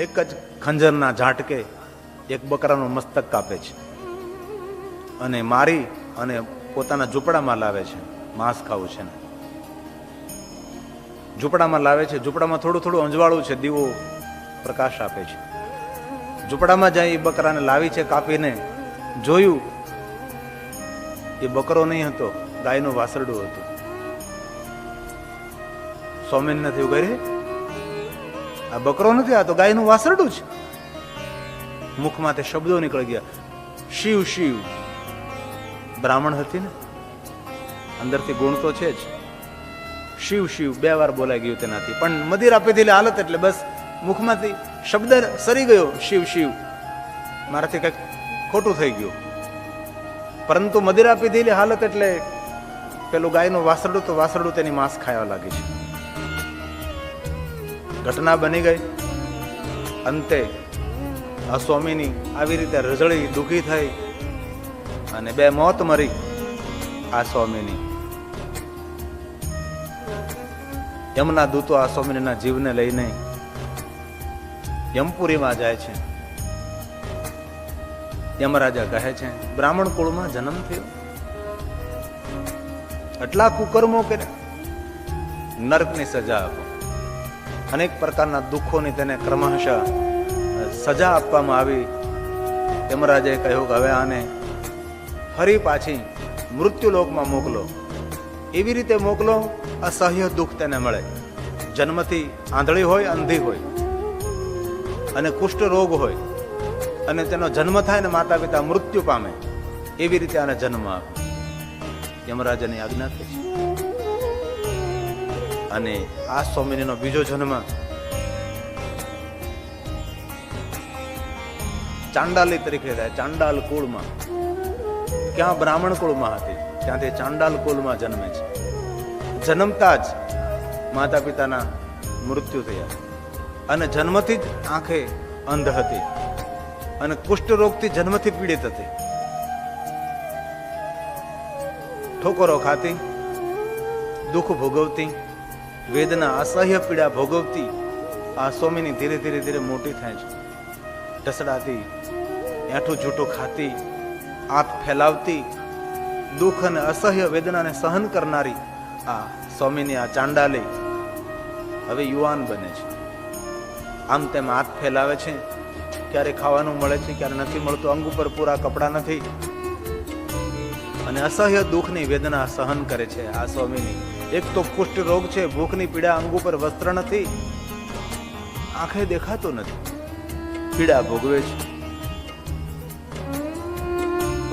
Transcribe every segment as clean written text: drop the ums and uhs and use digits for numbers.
એક જ ખંજરના ઝાટકે એક બકરાનું મસ્તક કાપે છે અને મારી અને પોતાના ઝૂંપડામાં લાવે છે. માંસ ખાવું છે ને ઝૂંપડામાં લાવે છે. ઝૂંપડામાં થોડું થોડું અંજવાળું છે, દીવો પ્રકાશ આપે છે. ઝૂંપડામાં જાય એ બકરાને લાવી છે, કાપીને જોયું એ બકરો નહીં હતો, ગાયનું વાસરડું હતું. સ્વામીને નથી ઉગારી, આ બકરો નથી, આ તો ગાયનું વાસરડું છે. મુખમાં તે શબ્દો નીકળી ગયા, શિવ શિવ. બ્રાહ્મણ હતી ને, અંદરથી ગુણ તો છે જ. શિવ શિવ 2 વાર બોલાઈ ગયું તેનાથી, પણ મદિરા પીધેલી હાલત એટલે બસ મુખમાંથી શબ્દ સરી ગયો, શિવ શિવ. મારાથી કંઈક ખોટું થઈ ગયું. પરંતુ મદિરા પીધેલી હાલત એટલે પેલું ગાયનું વાસરડું તો વાસરડું તેની માંસ ખાવા લાગી છે. ઘટના બની ગઈ. અંતે આ સ્વામીની આવી રીતે રજળી દુઃખી થઈ અને 2 મોત મરી. આ સ્વામીની યમના દૂતો આ સ્વામીના જીવને લઈને યમપુરીમાં જાય છે. યમરાજા કહે છે, બ્રાહ્મણ કુળમાં જન્મ થયો, આટલા કુકર્મો કર્યા, નરકની સજા આપો. અનેક પ્રકારના દુઃખોની તેને ક્રમશઃ સજા આપવામાં આવી. યમરાજાએ કહ્યું કે હવે આને ફરી પાછી મૃત્યુલોકમાં મોકલો. એવી રીતે મોકલો અસહ્ય દુઃખ તેને મળે. જન્મથી આંધળી હોય, અંધી હોય અને કુષ્ઠ રોગ હોય અને તેનો જન્મ થાય ને માતા પિતા મૃત્યુ પામે, એવી રીતે આને જન્મ આપે. યમરાજાની આજ્ઞા થઈ છે. અને આ સ્વામીનો બીજો જન્મ ચાંડાલી તરીકે થાય. ચાંડાલ કુળમાં, ક્યાં બ્રાહ્મણ કુળમાં હતી ત્યાંથી ચાંડાલ કુળમાં જન્મે છે. જન્મતા જ માતા પિતાના મૃત્યુ થયા અને જન્મથી જ આંખે અંધ હતી અને કુષ્ઠ રોગથી જન્મથી પીડિત હતી. ઠોકરો ખાતી, દુઃખ ભોગવતી, વેદના અસહ્ય પીડા ભોગવતી આ સ્વામીની ધીરે ધીરે ધીરે મોટી થાય છે. ઢસડાતી, એઠું જૂઠું ખાતી, આંખ ફેલાવતી, દુઃખ અને અસહ્ય વેદનાને સહન કરનારી આ સ્વામીની આ ચાંડાલી હવે યુવાન બને છે. આમ તેમ હાથ ફેલાવે છે. ક્યારે ખાવાનું મળે છે, ક્યારે નથી મળતું, અંગ ઉપર પૂરા કપડા નથી અને અસહ્ય દુઃખની વેદના સહન કરે છે આ સ્વામીની. એક તો કુષ્ઠ રોગ છે, ભૂખની પીડા, અંગ ઉપર વસ્ત્ર નથી, આંખે દેખાતું નથી, પીડા ભોગવે છે.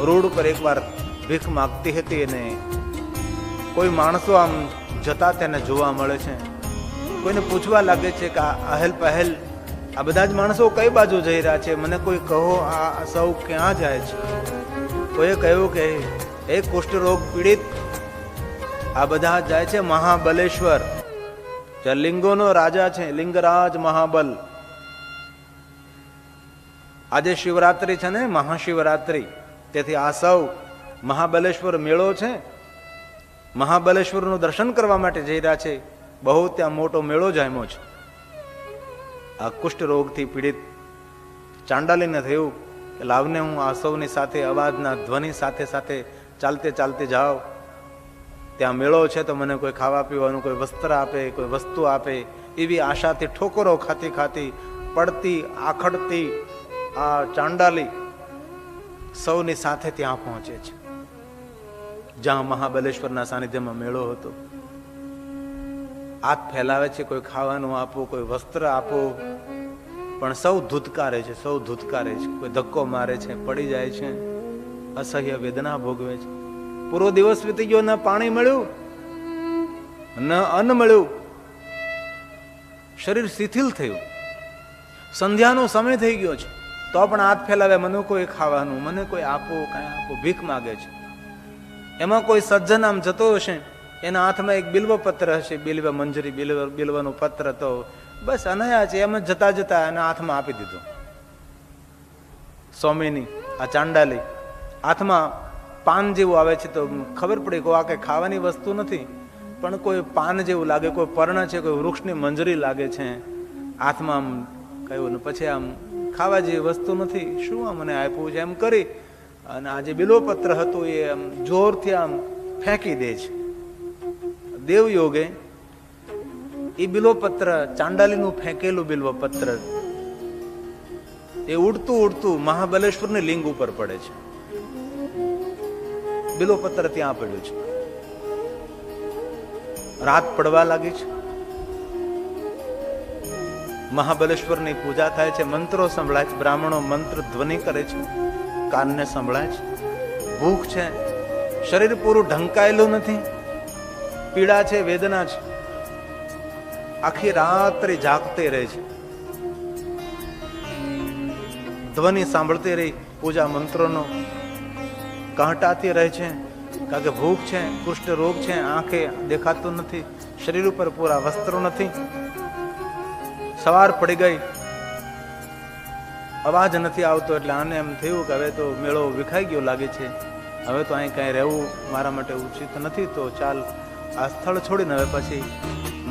રોડ ઉપર એકવાર ભીખ માગતી હતી અને કોઈ માણસો આમ જતા તેને જોવા મળે છે. કોઈને પૂછવા લાગે છે કે આ અહેલ પહેલ આ બધા જ માણસો કઈ બાજુ જઈ રહ્યા છે, મને કોઈ કહો, આ સૌ ક્યાં જાય છે? કોઈએ કહ્યું કે એક કુષ્ઠ રોગ પીડિત આ બધા જાય છે મહાબલેશ્વર, જ્યાં લિંગોનો રાજા છે, લિંગરાજ મહાબલ. આજે શિવરાત્રી છે ને, મહાશિવરાત્રી, તેથી આ સૌ મહાબલેશ્વર મેળો છે, મહાબલેશ્વરનું દર્શન કરવા માટે જઈ રહ્યા છે. બહુ ત્યાં મોટો મેળો જામ્યો છે. આ કુષ્ઠ રોગથી પીડિત ચાંડાલીને થયું કે લાવને હું આ સૌની સાથે અવાજના ધ્વનિ સાથે સાથે ચાલતે ચાલતે જાઓ. ત્યાં મેળો છે તો મને કોઈ ખાવા પીવાનું, કોઈ વસ્ત્ર આપે, કોઈ વસ્તુ આપે, એવી આશાથી ઠોકરો ખાતી ખાતી પડતી આખડતી આ ચાંડાલી સૌની સાથે ત્યાં પહોંચે છે, જ્યાં મહાબલેશ્વરના સાનિધ્યમાં મેળો હતો. હાથ ફેલાવે છે, કોઈ ખાવાનું આપો, કોઈ વસ્ત્ર આપો, પણ સૌ ધૂતકારે છે, સૌ ધૂતકારે છે. કોઈ ધક્કો મારે છે, પડી જાય છે, અસહ્ય વેદના ભોગવે છે. પૂરો દિવસ વીતી ગયો, ન પાણી મળ્યું, ન અન્ન મળ્યું, શરીર શિથિલ થયું. સંધ્યાનો સમય થઈ ગયો છે તો પણ હાથ ફેલાવે, મને કોઈ ખાવાનું, મને કોઈ આપો, કાંઈ આપો, ભીખ માગે છે. એમાં કોઈ સજ્જન આમ જતો હશે, એના હાથમાં એક બિલ્વ પત્ર હશે, બિલ્વ મંજરી, બિલ્વનું પત્ર, તો બસ અનાયા છે, એમ જતા જતા એના હાથમાં આપી દીધું. સ્વામીની આ ચાંડાલી હાથમાં પાન જેવું આવે છે તો ખબર પડી કે આ કઈ ખાવાની વસ્તુ નથી, પણ કોઈ પાન જેવું લાગે, કોઈ પર્ણ છે, કોઈ વૃક્ષની મંજરી લાગે છે. હાથમાં કહ્યું ને પછી આમ ખાવા જેવી વસ્તુ નથી, શું આ મને આપ્યું છે એમ કરી અને આ જે બિલ્વપત્ર હતું એ આમ જોરથી આમ ફેંકી દે છે. દેવયોગે એ બિલ્વપત્ર, ચાંડાલીનું ફેંકેલું બિલ્વપત્ર એ ઉડતું ઉડતું મહાબલેશ્વરની લિંગ ઉપર પડે છે. બિલ્વપત્ર ત્યાં પડ્યું છે. રાત પડવા લાગી છે. મહાબલેશ્વરની પૂજા થાય છે, મંત્રો સંભળાય છે, બ્રાહ્મણો મંત્ર ધ્વનિ કરે છે, કાનને સંભળાય છે. ભૂખ છે, શરીર પૂરું ઢંકાયેલું નથી, પીડા છે, વેદના છે. આખી રાત્રે જાગતે રહે છે, ધ્વનિ સાંભળતી રહી, પૂજા મંત્રોનો કહટાતી રહે છે. કારણ કે ભૂખ છે, કુષ્ઠ રોગ છે, આંખે દેખાતું નથી, શરીર ઉપર પૂરા વસ્ત્રો નથી. સવાર પડી ગઈ, અવાજ નથી આવતો એટલે આને એમ થયું કે હવે તો મેળો વિખાઈ ગયો લાગે છે, હવે તો અહીં કઈ રહેવું મારા માટે ઉચિત નથી, તો ચાલ આ સ્થળ છોડીને હવે પછી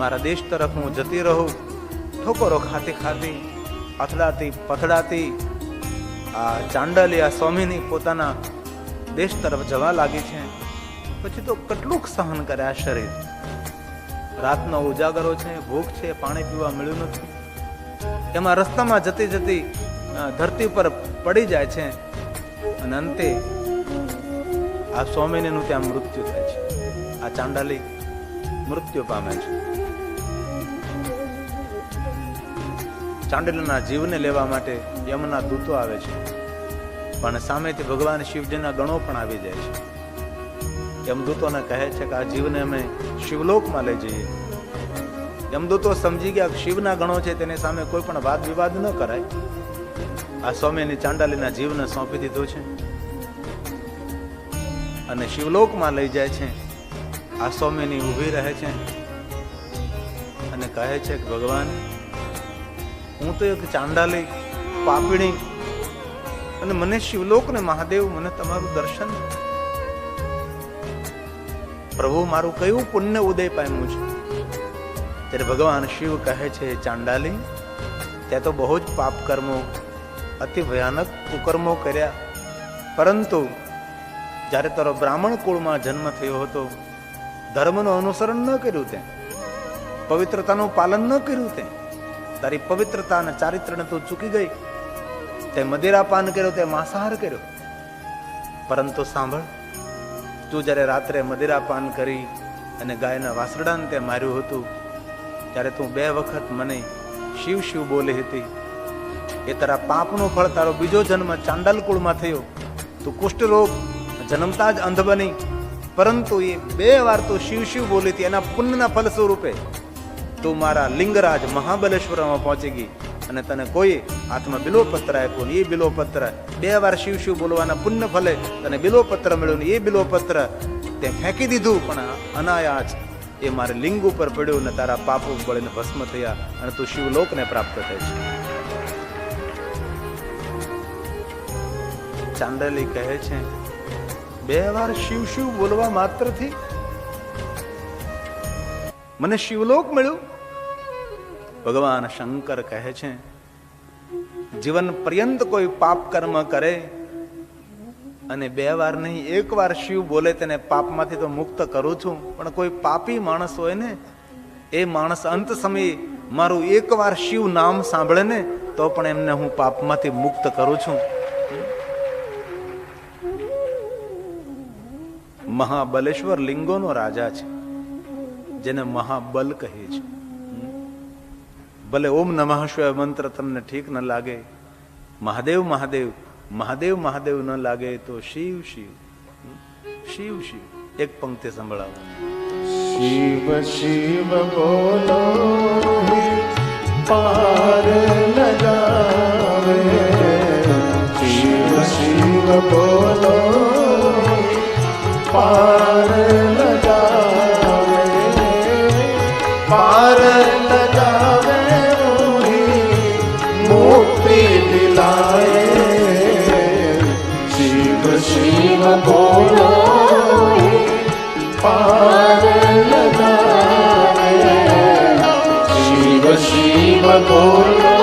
મારા દેશ તરફ હું જતી રહું. ઠોકરો ખાતી ખાતી, અથડાતી પથડાતી આ ચાંડાલી, આ સ્વામીની પોતાના દેશ તરફ જવા લાગી છે. પછી તો કેટલુંક સહન કરે આ શરીર. રાતનો ઉજાગરો છે, ભૂખ છે, પાણી પીવા મળ્યું નથી. એમાં રસ્તામાં જતી જતી ધરતી પર પડી જાય છે અને અંતે આ સ્વામીનું ત્યાં મૃત્યુ થાય છે. આ ચાંડાલી મૃત્યુ પામે છે. ચાંડાલીના જીવને લેવા માટે યમના દૂતો આવે છે, પણ સામેથી ભગવાન શિવજીના ગણો પણ આવી જાય છે. યમદૂતોને કહે છે કે આ જીવને અમે શિવલોકમાં લઈ જઈએ. યમદૂતો સમજી ગયા કે શિવના ગણો છે, તેની સામે કોઈ પણ વાદ વિવાદ ન કરાય. આ સ્વામીની ચાંડાલીના જીવને સોંપી દીધો છે અને શિવલોકમાં લઈ જાય છે. આ સ્વામીની ઊભી રહે છે અને કહે છે કે ભગવાન, હું તો એક ચાંડાલી પાપીણી અને મને શિવલોક ને મહાદેવ, મને તમારું દર્શન, પ્રભુ મારું કયું પુણ્ય ઉદય પામ્યું છે? ત્યારે ભગવાન શિવ કહે છે, ચાંડાલી, ત્યાં તો બહુ જ પાપ કર્મો, અતિ ભયાનક કુકર્મો કર્યા, પરંતુ જ્યારે તારો બ્રાહ્મણ કુળમાં જન્મ થયો હતો, ધર્મનું અનુસરણ ન કર્યું તે, પવિત્રતાનું પાલન ન કર્યું તે, તારી પવિત્રતા અને ચારિત્રને તું ચૂકી ગઈ. તે મદિરાપાન કર્યો, તે માંસાહાર કર્યો. પરંતુ સાંભળ, તું જ્યારે રાત્રે મદિરાપાન કરી અને ગાયના વાસરડાને તે માર્યું હતું, ત્યારે તું 2 વખત મને શિવ શિવ બોલી હતી. એ તારા પાપનું ફળ, તારો બીજો જન્મ ચાંડાલ કુળમાં થયો. તું કુષ્ઠ રોગ જન્મતા જ અંધ બની, પરંતુ એ 2 વાર તું શિવ શિવ બોલી હતી. એના પુણ્યના ફલ સ્વરૂપે તું મારા લિંગરાજ મહાબલેશ્વરમાં પહોંચી ગઈ અને તને કોઈ હાથમાં બિલ્વપત્ર આપ્યું. એ બિલ્વપત્ર 2 વાર શિવ શિવ બોલવાના પુણ્ય ફલે તને બિલ્વપત્ર મળ્યું ને એ બિલ્વપત્ર તે ફેંકી દીધું, પણ અનાયાસ એ મારે લિંગ ઉપર પડ્યું ને તારા પાપો બળીને ભસ્મ થયા અને તું શિવલોકને પ્રાપ્ત થાય છે. ચાંડાલી કહે છે, 2 વાર શિવ શિવ બોલવા માત્રથી મને શિવલોક મળ્યું? ભગવાન શંકર કહે છે, જીવન પર્યંત કોઈ પાપ કર્મ કરે અને 2 વાર નહીં 1 વાર શિવ બોલે તેને પાપમાંથી તો મુક્ત કરું છું, પણ કોઈ પાપી માણસ હોય ને, એ માણસ અંત સમયે મારું 1 વાર શિવ નામ સાંભળે ને તો પણ એમને હું પાપમાંથી મુક્ત કરું છું. મહાબલેશ્વર લિંગોનો રાજા છે, જેને મહાબલ કહે છે. ભલે ઓમ નમઃ શિવાય મંત્ર તમને ઠીક ન લાગે, મહાદેવ મહાદેવ મહાદેવ મહાદેવ ન લાગે તો શિવ શિવ શિવ શિવ. એક પંક્તિ સંભળાવો. શિવ શિવ બોલો પાર લગાવે, શિવ શિવ બોલો પાર લગાવે, પાર લગાવે મુક્તિ દિલાએ. શિવ શિવ બોલો પાર લગાવે, શિવ શિવ બોલો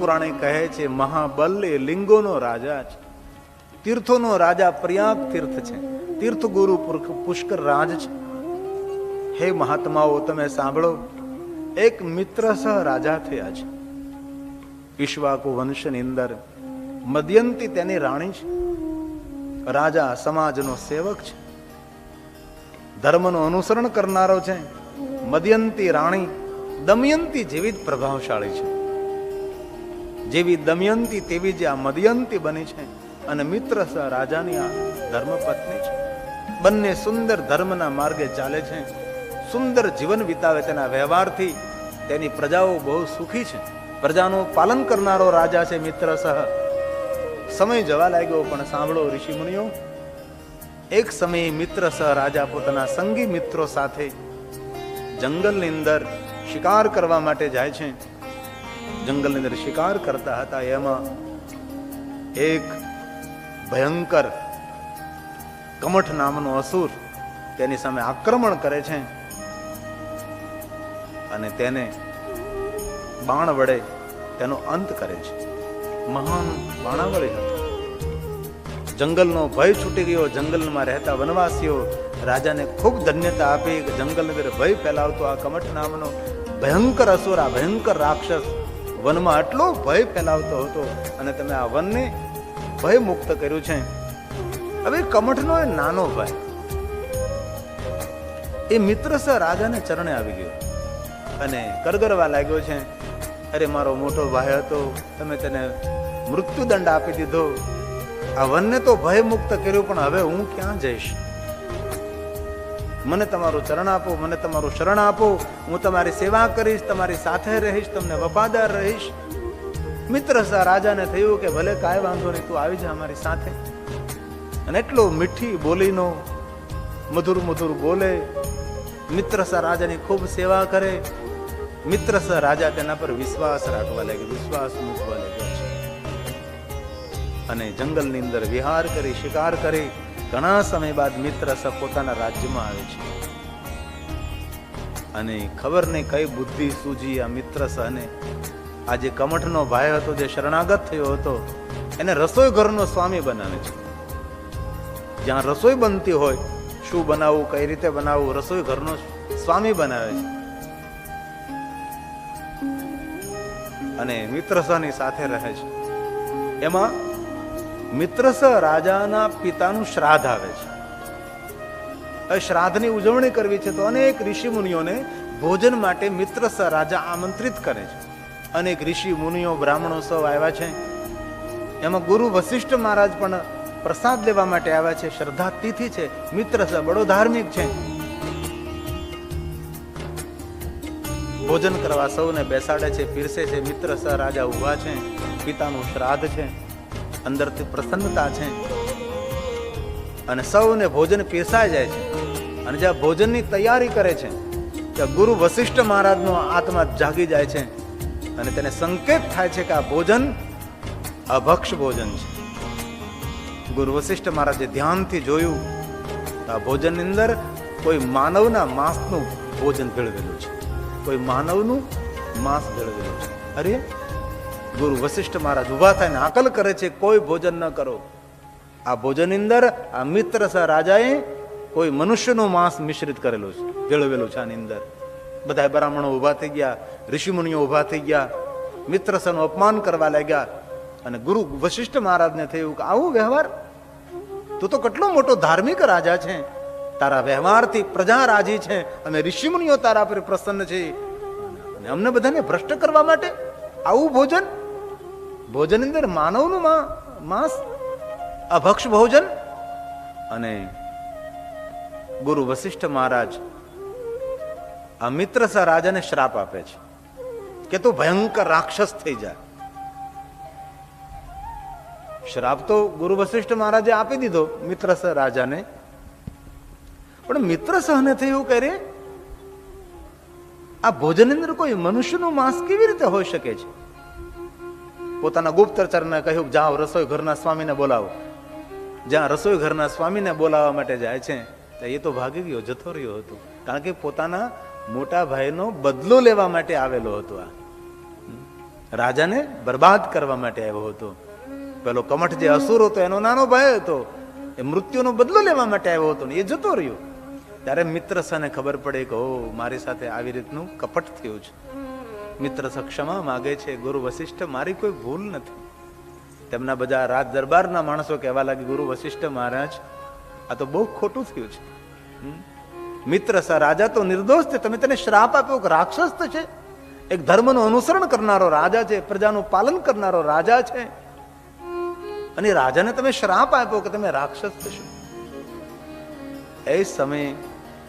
પુરાણે કહે છે મહાબલ એ લિંગોનો રાજા છે, તીર્થોનો રાજા પ્રયાગ તીર્થ છે, તીર્થ ગુરુ પુષ્કર રાજ છે. હે મહાત્માઓ, તમે સાંભળો, એક મિત્ર સહ રાજા થયા છે. ઈક્ષ્વાકુ વંશની અંદર મદયંતી તેની રાણી છે. રાજા સમાજનો સેવક છે, ધર્મનું અનુસરણ કરનારો છે. મદયંતી રાણી દમયંતી જેવી જ પ્રભાવશાળી છે. જેવી દમયંતી તેવી જ આ મદયંતી બની છે. અને મિત્ર સહ રાજાની આ ધર્મપત્ની છે. બંને સુંદર ધર્મના માર્ગે ચાલે છે, સુંદર જીવન વિતાવે. તેના વ્યવહારથી તેની પ્રજાઓ બહુ સુખી છે. પ્રજાનું પાલન કરનારો રાજા છે મિત્ર સહ. સમય જવા લાગ્યો, પણ સાંભળો ઋષિ મુનિઓ, એક સમયે મિત્ર સહ રાજા પોતાના સંગી મિત્રો સાથે જંગલની અંદર શિકાર કરવા માટે જાય છે. જંગલની અંદર શિકાર કરતા હતા, એમાં એક ભયંકર કમઠ નામનો અસુર તેની સામે આક્રમણ કરે છે અને તેને બાણ વડે તેનો અંત કરે છે. મહાન બાણાવળી હતો. જંગલનો ભય છૂટી ગયો. જંગલમાં રહેતા વનવાસીઓ રાજાને ખૂબ ધન્યતા આપી. જંગલની અંદર ભય ફેલાવતો આ કમઠ નામનો ભયંકર અસુર, આ ભયંકર રાક્ષસ વનમાં આટલો ભય ફેલાવતો હતો અને તમે આ વનને ભય મુક્ત કર્યું છે. હવે કમઠનો એ નાનો ભાઈ એ મિત્ર સહ રાજાને ચરણે આવી ગયો અને કરગરવા લાગ્યો છે. અરે મારો મોટો ભાઈ હતો, તમે તેને મૃત્યુદંડ આપી દીધો. આ વનને તો ભય મુક્ત કર્યું, પણ હવે હું ક્યાં જઈશ? મને તમારું ચરણ આપો, મને તમારું શરણ આપો. હું તમારી સેવા કરીશ, તમારી સાથે રહીશ, તમને વફાદાર રહીશ. મિત્ર સહ રાજાને થયું કે ભલે કાંઈ વાંધો નહીં, તું આવી જા અમારી સાથે. અને એટલો મીઠી બોલીનો મધુર મધુર બોલે. મિત્ર સહ રાજાની ખૂબ સેવા કરે. મિત્ર સહ રાજા તેના પર વિશ્વાસ રાખવા લાગ્યો, વિશ્વાસ મૂકવા લાગ્યો છે. અને જંગલની અંદર વિહાર કરી, શિકાર કરી. ઘણા સમય બાદ મિત્ર સહ પોતાના રાજ્યમાં આવે છે. અને ખબર નહીં કઈ બુદ્ધિ સૂજી આ મિત્ર સહને. આ જે કમઠનો ભાઈ હતો, જે શરણાગત થયો હતો, એને રસોઈ ઘરનો સ્વામી બનાવે છે. જ્યાં રસોઈ બનતી હોય, શું બનાવવું, કઈ રીતે બનાવવું, રસોઈ ઘરનો સ્વામી બનાવે છે. અને મિત્ર સહની સાથે રહે છે. એમાં મિત્ર સહ રાજાના પિતાનું શ્રાદ્ધ આવે છે. હવે શ્રાદ્ધની ઉજવણી કરવી છે, તો અનેક ઋષિ મુનિઓને ભોજન માટે મિત્ર સહ રાજા આમંત્રિત કરે છે. અનેક ઋષિ મુનિઓ, બ્રાહ્મણો સૌ આવ્યા છે. એમાં ગુરુ વશિષ્ઠ મહારાજ પણ પ્રસાદ લેવા માટે આવ્યા છે. શ્રદ્ધાતિથિ છે. મિત્ર સહ બડો ધાર્મિક છે. ભોજન કરવા સૌને બેસાડે છે, પીરસે છે. મિત્ર સહ રાજા ઉભા છે. પિતાનું શ્રાદ્ધ છે, અંદરથી પ્રસન્નતા છે. અને સૌને ભોજન પીરસાઈ જાય છે. અને જ્યાં ભોજનની તૈયારી કરે છે, ત્યાં ગુરુ વશિષ્ઠ મહારાજનો આત્મા જાગી જાય છે. અને તેને સંકેત થાય છે કે આ ભોજન અભક્ષ ભોજન છે. ગુરુ વશિષ્ઠ મહારાજે ધ્યાનથી જોયું, આ ભોજનની અંદર કોઈ માનવના માંસનું ભોજન ભેળવેલું છે, કોઈ માનવનું માંસ ભેળવેલું છે. અરે, ગુરુ વશિષ્ઠ મહારાજ ઉભા થઈને આકલ કરે છે, કોઈ ભોજન ન કરો. આ ભોજનની અંદર આ મિત્ર સહ રાજાએ કોઈ મનુષ્યનું માંસ મિશ્રિત કરેલું છે, ભેળવેલું છે આની અંદર. બધા બ્રાહ્મણો ઉભા થઈ ગયા, ઋષિમુનિઓ ઉભા થઈ ગયા, મિત્ર સહનું અપમાન કરવા લાગ્યા. અને ગુરુ વશિષ્ઠ મહારાજને થયું કે આવું વ્યવહાર, તું તો કેટલો મોટો ધાર્મિક રાજા છે, તારા વ્યવહારથી પ્રજા રાજી છે, અમે ઋષિમુનિઓ તારા પર પ્રસન્ન છે, અને અમને બધાને ભ્રષ્ટ કરવા માટે આવું ભોજન, ભોજન અંદર માનવનું માંસ, અભક્ષ ભોજન. અને ગુરુ વશિષ્ઠ મહારાજ આ મિત્ર સહ રાજાને શ્રાપ આપે છે કે તું ભયંકર રાક્ષસ થઈ જા. શ્રાપ તો ગુરુ વશિષ્ઠ મહારાજે આપી દીધો મિત્ર સહ રાજાને, પણ મિત્ર સહને થયું કે રે, આ ભોજન અંદર કોઈ મનુષ્યનું માંસ કેવી રીતે હોઈ શકે છે? પોતાના ગુપ્તચરને કહ્યું, જાઓ રસોઈ ઘરના સ્વામીને બોલાવો. જ્યાં રસોઈ ઘરના સ્વામીને બોલાવવા માટે જાય છે, એ તો ભાગી ગયો, જતો રહ્યો હતો. કારણ કે પોતાના મોટા ભાઈનો બદલો લેવા માટે આવેલો હતો. આ રાજાને બરબાદ કરવા માટે આવ્યો હતો. પેલો કમઠ જે અસુર હતો એનો નાનો ભાઈ હતો, એ મૃત્યુનો બદલો લેવા માટે આવ્યો હતો ને એ જતો રહ્યો. ત્યારે મિત્રસાને ખબર પડે કે ઓ મારી સાથે આવી રીતનું કપટ થયું છે. મિત્રસા ક્ષમા માગે છે. ગુરુ વશિષ્ઠ મારી કોઈ ભૂલ નથી. તેમના બધા રાજ દરબારના માણસો કહેવા લાગે ગુરુ વશિષ્ઠ મહારાજ આ તો બહુ ખોટું થયું છે. મિત્રસા રાજા તો નિર્દોષ છે, તમે તેને શ્રાપ આપ્યો કે રાક્ષસ છે. એક ધર્મનું અનુસરણ કરનારો રાજા છે, પ્રજાનું પાલન કરનારો રાજા છે, અને રાજાને તમે શ્રાપ આપ્યો કે તમે રાક્ષસ થશો. એ સમયે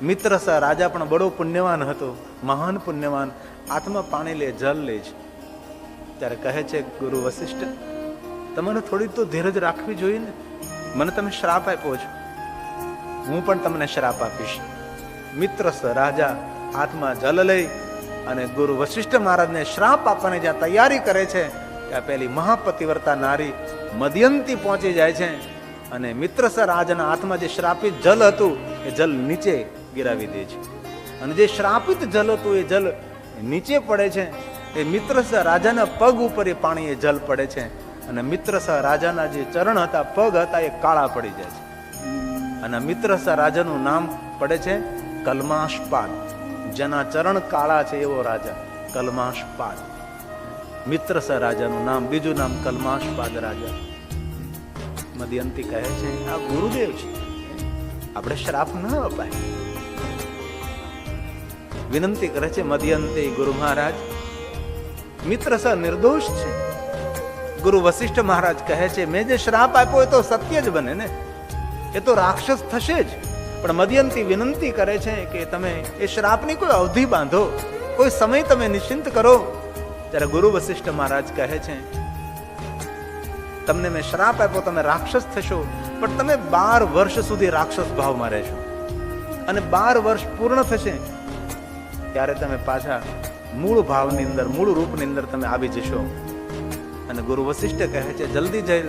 મિત્રસા રાજા પણ બડો પુણ્યવાન હતો, મહાન પુણ્યવાન. હાથમાં પાણી લે, જલ લે છે. ત્યારે કહે છે ગુરુ વશિષ્ઠ તમારે થોડી તો ધીરજ રાખવી જોઈએ ને. મને તમે શ્રાપ આપ્યો છો, હું પણ તમને શ્રાપ આપીશ. મિત્રસા રાજા હાથમાં જલ લઈ અને ગુરુ વશિષ્ઠ મહારાજને શ્રાપ આપવાની જ્યાં તૈયારી કરે છે ત્યાં પેલી મહાપતિવ્રતા નારી મદયંતી પહોંચી જાય છે અને મિત્રસા રાજાના હાથમાં જે શ્રાપિત જલ હતું એ જલ નીચે ગિરાવી દે છે. અને જે શ્રાપિત જલ હતું એ જલ નીચે પડે છે. એ મિત્રસા રાજાના પગ ઉપર એ પાણી એ જલ પડે છે અને મિત્રસા રાજાના જે ચરણ હતા, પગ હતા, એ કાળા પડી જાય છે. અને મિત્રસા રાજાનું નામ પડે છે કલ્માશપાદ. જેના ચરણ કાળા છે એવો રાજા કલ્માશપાદ. મિત્રસા રાજાનું નામ, બીજું નામ કલ્માશપાદ રાજા. મદયંતી કહે છે આ ગુરુદેવ છે, આપણે શ્રાપ ન અપાય. વિનંતી કરે છે મદયંતી, ગુરુ મહારાજ મિત્રસા નિર્દોષ છે. ગુરુ વશિષ્ઠ મહારાજ કહે છે મેં જે શ્રાપ આપ્યો એ તો સત્ય જ બને ને, એ તો રાક્ષસ થશે જ. પણ મદયંતી વિનંતી કરે છે કે તમે એ શ્રાપની કોઈ અવધિ બાંધો, કોઈ સમય તમે નિશ્ચિંત કરો. ત્યારે ગુરુ વશિષ્ઠ મહારાજ કહે છે તમને મેં શ્રાપ આપ્યો, તમે રાક્ષસ થશો, પણ તમે 12 વર્ષ સુધી રાક્ષસ ભાવમાં રહેશો અને 12 વર્ષ પૂર્ણ થશે ત્યારે તમે પાછા મૂળ ભાવની અંદર, મૂળ રૂપની અંદર તમે આવી જશો. અને ગુરુ વશિષ્ઠ કહે છે જલ્દી જઈ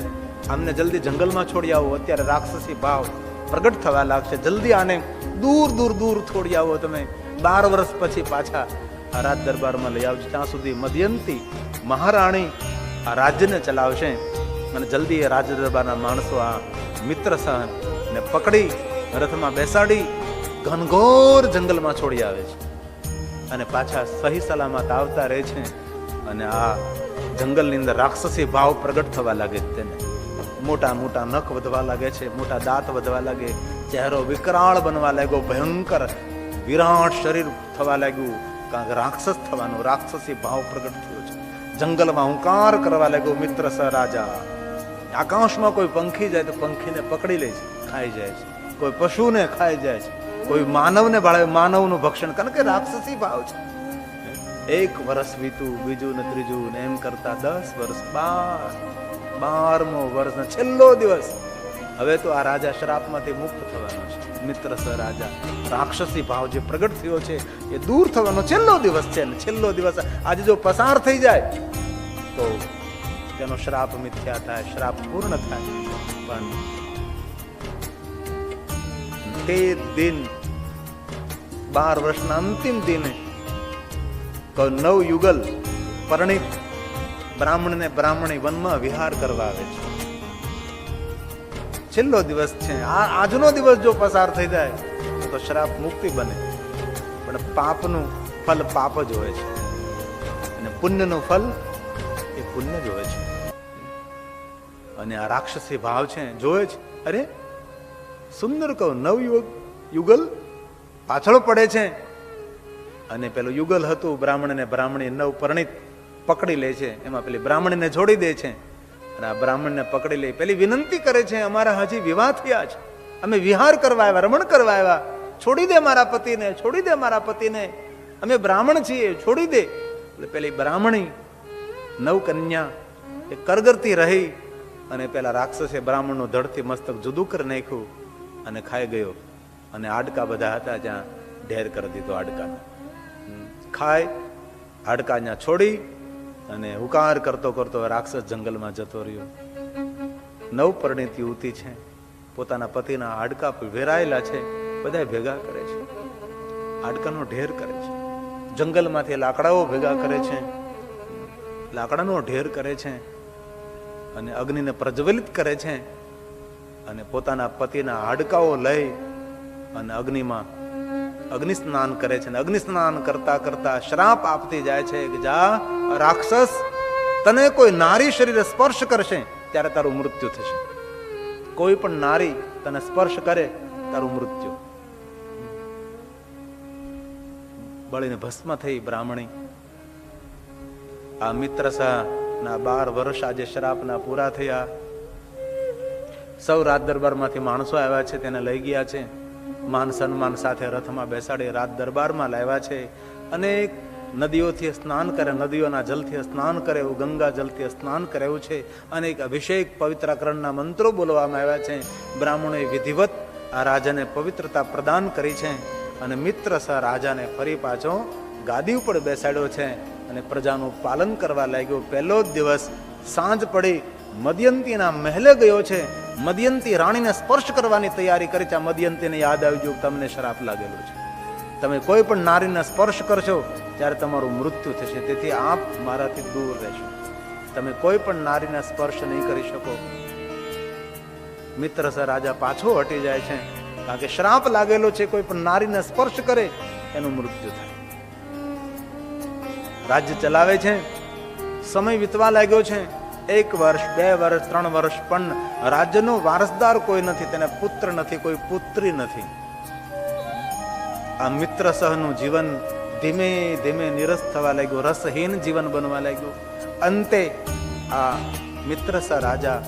આમને જલ્દી જંગલમાં છોડી આવો, અત્યારે રાક્ષસી ભાવ પ્રગટ થવા લાગશે. જલ્દી આને દૂર દૂર દૂર છોડી આવો, તમે 12 વર્ષ પછી પાછા આ રાજ દરબારમાં લઈ આવજો. ત્યાં સુધી મદયંતી મહારાણી આ રાજ્યને ચલાવશે. અને જલ્દી એ રાજ દરબારના માણસો આ મિત્રસાને પકડી રથમાં બેસાડી ઘનઘોર જંગલમાં છોડી આવે છે અને પાછા સહી સલામત આવતા રહે છે. અને આ જંગલની અંદર રાક્ષસી ભાવ પ્રગટ થવા લાગે છે. તેને મોટા મોટા નખ વધવા લાગે છે, મોટા દાંત વધવા લાગે, ચહેરો વિકરાળ બનવા લાગ્યો, ભયંકર વિરાટ શરીર થવા લાગ્યું. કારણ કે રાક્ષસ થવાનો રાક્ષસી ભાવ પ્રગટ થયો છે. જંગલમાં હુંકાર કરવા લાગ્યો મિત્રસા રાજા. આકાશમાં કોઈ પંખી જાય તો પંખીને પકડી લે છે, ખાઈ જાય છે. કોઈ પશુને ખાઈ જાય છે, કોઈ માનવને ભાળે માનવનું ભક્ષણ, કારણ કે રાક્ષસી ભાવ છે. 1 વર્ષ વીતું, બીજું ને ત્રીજું ને એમ કરતા 10 વર્ષ, 12મો વર્ષનો છેલ્લો દિવસ. હવે તો આ રાજા શ્રાપમાંથી મુક્ત થવાનો છે. મિત્રસા રાજા રાક્ષસી ભાવ જે પ્રગટ થયો છે એ દૂર થવાનો છેલ્લો દિવસ છે. છેલ્લો દિવસ આજે જો પસાર થઈ જાય તો તેનો શ્રાપ મિથ્યા થાય, શ્રાપ પૂર્ણ થાય. પણ તે દિન 12 વર્ષના અંતિમ દિને 9 યુગલ પરણિત બ્રાહ્મણ ને બ્રાહ્મણી વનમાં વિહાર કરવા આવે છે. છેલ્લો દિવસ છે. આજનો દિવસ જો પસાર થઈ જાય તો શ્રાપ મુક્તિ બને. પણ પાપનું ફલ પાપ જ હોય છે અને પુણ્યનું ફલ એ પુણ્ય જ હોય છે. અને આ રાક્ષસી ભાવ છે જોયે છે. અરે સુંદર કહો, 9 યુગલ પાછળ પડે છે અને પેલું યુગલ હતું બ્રાહ્મણ ને બ્રાહ્મણી 9 પરણિત પકડી લે છે. એમાં પેલી બ્રાહ્મણીને છોડી દે છે અને આ બ્રાહ્મણને પકડી લે. પેલી વિનંતી કરે છે અમારા હજી વિવાહ થયા છે, અમે વિહાર કરવા આવ્યા, રમણ કરવા આવ્યા, છોડી દે મારા પતિને, છોડી દે મારા પતિને, અમે બ્રાહ્મણ છીએ, છોડી દે. એટલે પેલી બ્રાહ્મણી 9 કન્યા એ કરગરતી રહી અને પેલા રાક્ષસે બ્રાહ્મણનું ધડથી મસ્તક જુદું કરી નાખ્યું અને ખાઈ ગયો. અને હાડકા બધા હતા જ્યાં ઢેર કરી દીધો હાડકા. ખાય હાડકા ત્યાં છોડી અને હુકાર કરતો કરતો રાક્ષસ જંગલમાં જતો રહ્યો. 9 પરણિત યુવતી છે, પોતાના પતિના હાડકા વેરાયેલા છે, બધા ભેગા કરે છે, હાડકાનો ઢેર કરે છે, જંગલમાંથી લાકડાઓ ભેગા કરે છે લાકડાનો ઢેર કરે છે અને અગ્નિને પ્રજ્વલિત કરે છે અને પોતાના પતિના હાડકાઓ લઈ અને અગ્નિમાં અગ્નિ સ્નાન કરે છે. અને અગ્નિ સ્નાન કરતા કરતા શ્રાપ આપતી જાય છે કે જા રાક્ષસ, તને કોઈ નારી શરીરે સ્પર્શ કરશે ત્યારે તારું મૃત્યુ થશે. કોઈ પણ નારી તને સ્પર્શ કરે તારું મૃત્યુ. બળીને ભસ્મ થઈ બ્રાહ્મણી. આ મિત્રસા ના 12 વર્ષ આજે શ્રાપના પૂરા થયા. સૌ રાજ દરબારમાંથી માણસો આવ્યા છે, તેને લઈ ગયા છે, માન સન્માન સાથે રથમાં બેસાડી રાજ દરબારમાં લાવ્યા છે. અનેક નદીઓથી સ્નાન કરે, નદીઓના જલથી સ્નાન કરે એવું, ગંગા જલથી સ્નાન કરે એવું છે. અનેક અભિષેક પવિત્રાકરણના મંત્રો બોલવામાં આવ્યા છે. બ્રાહ્મણોએ વિધિવત આ રાજાને પવિત્રતા પ્રદાન કરી છે. અને મિત્ર સહ રાજાને ફરી પાછો ગાદી ઉપર બેસાડ્યો છે અને પ્રજાનું પાલન કરવા લાગ્યો. પહેલો જ દિવસ સાંજ પડી, મદયંતીના મહેલે ગયો છે. મદયંતી રાણીને સ્પર્શ કરવાની તૈયારી કરી છે. આ મદયંતીને યાદ આવી ગયું, તમને શ્રાપ લાગેલો છે, તમે કોઈ પણ નારીને સ્પર્શ કરશો ત્યારે તમારું મૃત્યુ થશે, તેથી આપ મારાથી દૂર રહેશો, તમે કોઈ પણ નારીને સ્પર્શ નહીં કરી શકો. મિત્ર સહ રાજા પાછો હટી જાય છે, કારણ કે શ્રાપ લાગેલો છે, કોઈ પણ નારીને સ્પર્શ કરે એનું મૃત્યુ થાય. રાજ્ય ચલાવે છે, સમય વીતવા લાગ્યો છે. 1 વર્ષ, 2 વર્ષ, 3 વર્ષ, પણ રાજ્યનો વારસદાર કોઈ નથી, તેને પુત્ર નથી, કોઈ પુત્રી નથી. આ મિત્ર સહનું જીવન ધીમે ધીમે નિરસ થવા લાગ્યું, રસહીન જીવન બનવા લાગ્યું. અંતે આ મિત્ર સહ રાજા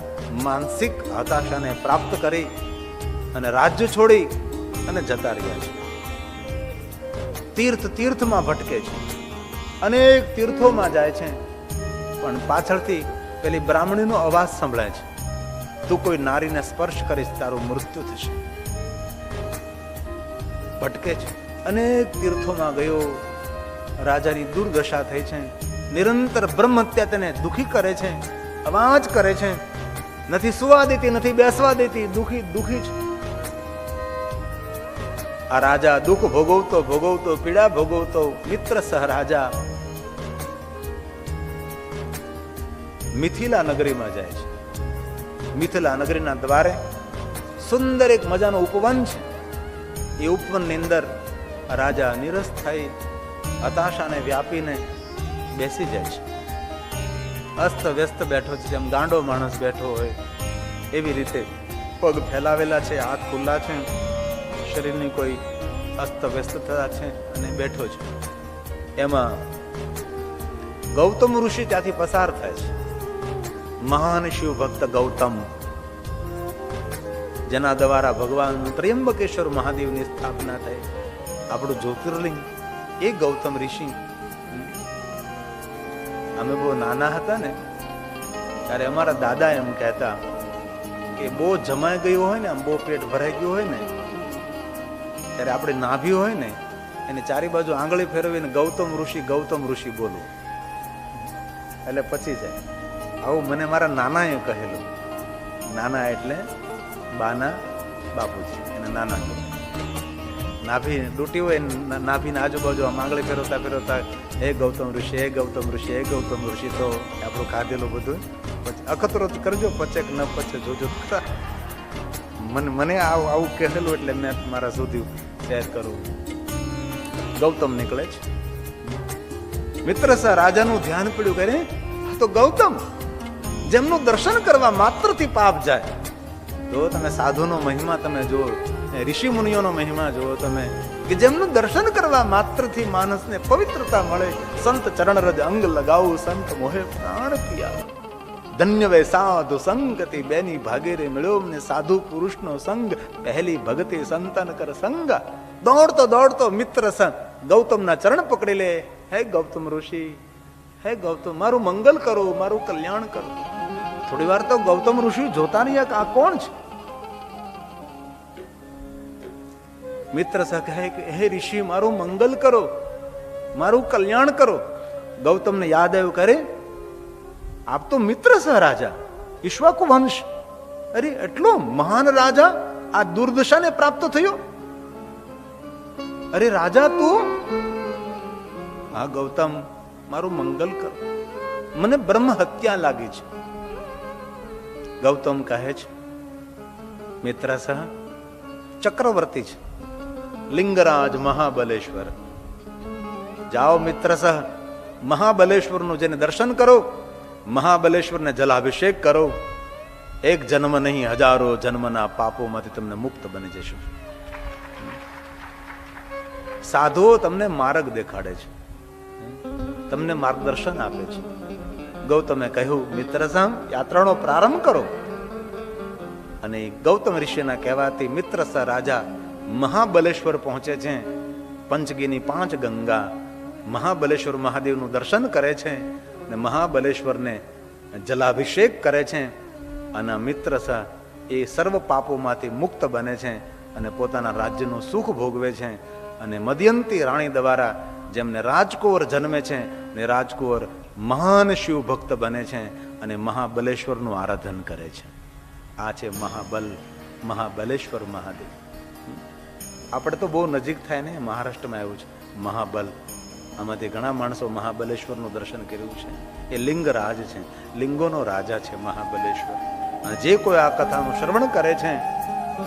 માનસિક હતાશાને પ્રાપ્ત કરી અને રાજ્ય છોડી અને જતા રહ્યા છે. તીર્થમાં ભટકે છે, અનેક તીર્થોમાં જાય છે, પણ પાછળથી પેલી બ્રાહ્મણીનો અવાજ સંભળાય છે, તું કોઈ નારીને સ્પર્શ કરીશ તારું મૃત્યુ થશે. ભટકે છે, અનેક તીર્થોમાં ગયો, રાજાની દુર્દશા થઈ છે. નિરંતર બ્રહ્મ હત્યા તેને દુખી કરે છે, અવાજ કરે છે, નથી સુવા દેતી, નથી બેસવા દેતી, દુખી છે. આ રાજા દુઃખ ભોગવતો પીડા ભોગવતો મિત્ર સહ રાજા મિથિલા નગરીમાં જાય છે. મિથિલા નગરીના દ્વારે સુંદર એક મજાનો ઉપવન છે. એ ઉપવનની અંદર રાજા નિરસ થઈ હતાશાને વ્યાપીને બેસી જાય છે. અસ્ત વ્યસ્ત બેઠો છે, જેમ ગાંડો માણસ બેઠો હોય એવી રીતે પગ ફેલાવેલા છે, હાથ ખુલ્લા છે, શરીરની કોઈ અસ્ત વ્યસ્તતા છે અને બેઠો છે. એમાં ગૌતમ ઋષિ ત્યાંથી પસાર થાય છે. મહાન શિવ ભક્ત ગૌતમ, જેના દ્વારા ભગવાન ત્ર્યંબકેશ્વર મહાદેવની સ્થાપના થઈ, આપણું જ્યોતિર્લિંગ એ ગૌતમ ઋષિ. અમે બહુ નાના હતા ને ત્યારે અમારા દાદા એમ કહેતા કે બહુ જમાઈ ગયું હોય ને, આમ બહુ પેટ ભરાઈ ગયું હોય ને, ત્યારે આપણે નાભી હોય ને એની ચારી બાજુ આંગળી ફેરવીને ગૌતમ ઋષિ બોલવું એટલે પછી જાય. આવું મને મારા નાનાએ કહેલું. નાના એટલે બાના બાપુજી, એને નાના કહેવાય. નાભી ડૂટી હોય, નાભીના આજુબાજુ આમ આંગળી ફેરવતા હે ગૌતમ ઋષિ, હે ગૌતમ ઋષિ, હે ગૌતમ ઋષિ. તો આપણું ખાધેલું બધું અખતરો કરજો, પચે કે ન પચે જોજો. મને આવું કહેલું એટલે મેં મારા સુધી શેર કરું. ગૌતમ નીકળે છે. મિત્ર સહ રાજાનું ધ્યાન પડ્યું કરે તો ગૌતમ, જેમનું દર્શન કરવા માત્રથી પાપ જાય. જો તમે સાધુનો મહિમા તમે જુઓ, ઋષિ મુનિઓનો મહિમા જુઓ તમે, કે જેમનું દર્શન કરવા માત્રથી માણસને પવિત્રતા મળે. સંત ચરણ રજ અંગ લગાવું, સંત મોહે પ્રાણ પિયા. ધન્ય વે સાધુ સંગતિ, બેની ભાગેરે મળ્યો મને સાધુ પુરુષનો સંગ. પહેલી ભગતિ સંતન કર સંગા. દોડતો મિત્ર સંગ ગૌતમના ચરણ પકડી લે. હે ગૌતમ ઋષિ, હે ગૌતમ, મારું મંગલ કરો, મારું કલ્યાણ કરો. થોડી વાર તો ગૌતમ ઋષિ જોતા રહ્યા કે આ કોણ છે. મિત્ર સહ કહે કે હે ઋષિ, મારું મંગલ કરો, મારું કલ્યાણ કરો. ગૌતમને યાદ આવ્યું, કરે આપ તો મિત્ર સહ રાજા, ઈક્ષ્વાકુ વંશ, અરે એટલો મહાન રાજા આ દુર્દશાને પ્રાપ્ત થયો. અરે રાજા તું, હા ગૌતમ, મારું મંગલ કરો, મને બ્રહ્મ હત્યા લાગી છે. ગૌતમ કહે છે મિત્ર સહ ચક્રવર્તી છે, લિંગરાજ મહાબલેશ્વર. જાઓ મિત્ર સહ મહાબલેશ્વરનું જેને દર્શન કરો, મહાબલેશ્વરને જલાભિષેક કરો. એક જન્મ નહીં, હજારો જન્મના પાપોમાંથી તમને મુક્ત બની જશો. સાધુઓ તમને માર્ગ દેખાડે છે, તમને માર્ગદર્શન આપે છે. ગૌતમે કહ્યું મિત્ર સહ યાત્રાનો પ્રારંભ કરો. અને ગૌતમ ઋષિના કહેવાથી મિત્ર સહ રાજા મહાબલેશ્વર પહોંચે છે. પંચગીની 5 ગંગા મહાબલેશ્વર મહાદેવનું દર્શન કરે છે અને મહાબલેશ્વરને જલાભિષેક કરે છે. અને મિત્ર સહ એ સર્વ પાપોમાંથી મુક્ત બને છે અને પોતાના રાજ્યનું સુખ ભોગવે છે. અને મદયંતી રાણી દ્વારા જેમને રાજકુંવર જન્મે છે ને રાજકુંવર મહાન શિવ ભક્ત બને છે અને મહાબલેશ્વરનું આરાધન કરે છે. આ છે મહાબલેશ્વર મહાદેવ. આપણે તો બહુ નજીક થાય ને, મહારાષ્ટ્રમાં આવ્યું છે મહાબલ. આમાંથી ઘણા માણસો મહાબલેશ્વરનું દર્શન કર્યું છે. એ લિંગરાજ છે, લિંગોનો રાજા છે મહાબલેશ્વર. અને જે કોઈ આ કથાનું શ્રવણ કરે છે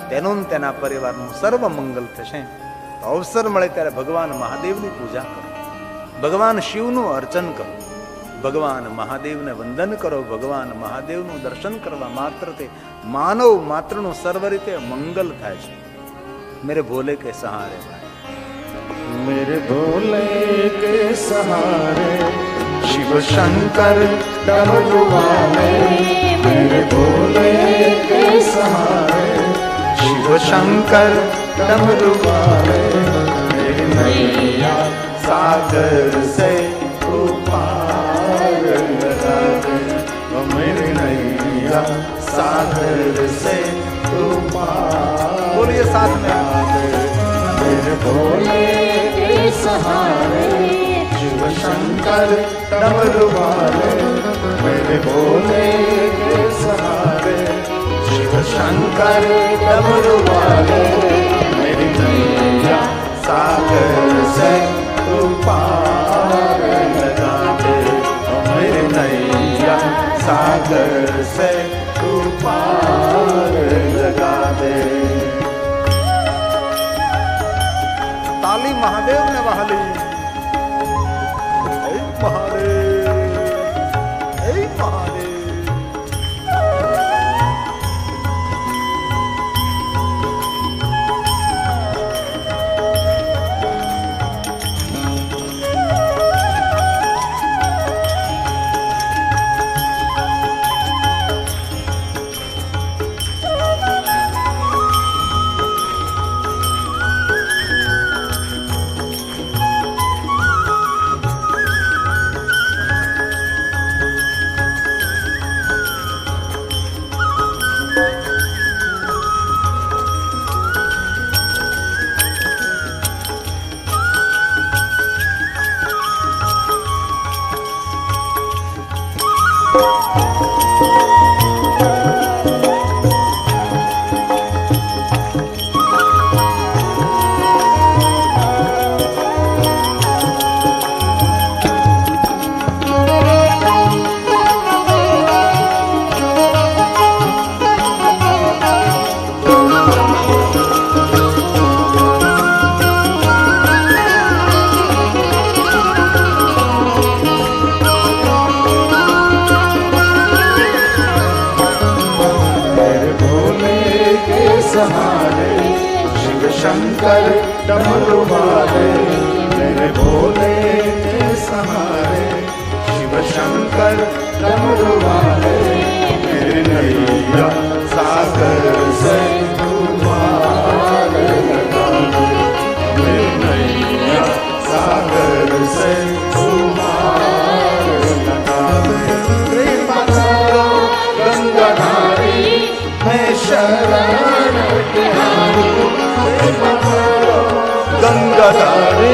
તેનું તેના પરિવારનું સર્વ મંગલ થશે. અવસર મળે ત્યારે ભગવાન મહાદેવની પૂજા કરો, ભગવાન શિવનું અર્ચન કરો, ભગવાન મહાદેવને વંદન કરો. ભગવાન મહાદેવનું દર્શન કરવા માત્રથી માનવ માત્રનું સર્વ રીતે મંગલ થાય છે. મેરે ભોલે કે સહારે मेरे भोले के सहारे शिव शंकर डमरू वाले, मेरे भोले के सहारे शिव शंकर डमरू वाले, मेरी नैया सागर से तू पार लगा दे, ओ मेरी नैया सागर से तू पार. बोलिए साथ में. मेरे भोले के सहारे शिव शंकर डमरू वाले, मेरे भोले के सहारे शिव शंकर डमरू वाले, मेरी नैया सागर से तू पार लगा दे, ओ मेरी नैया सागर से तू पार लगा दे. તાલી મહાદેવ ને વહાલી. હે મહાદેવ, હે મહાદેવ. शंकर डमरू वाले, मेरे भोले के सहारे शिव शंकर डमरू वाले, मेरे नैया सागर से तू पार लगा दे, मेरे नैया सागर से तू पार लगा दे. कृपा करो गंगाधारी, मैं शरण तिहारी, गंगाधारी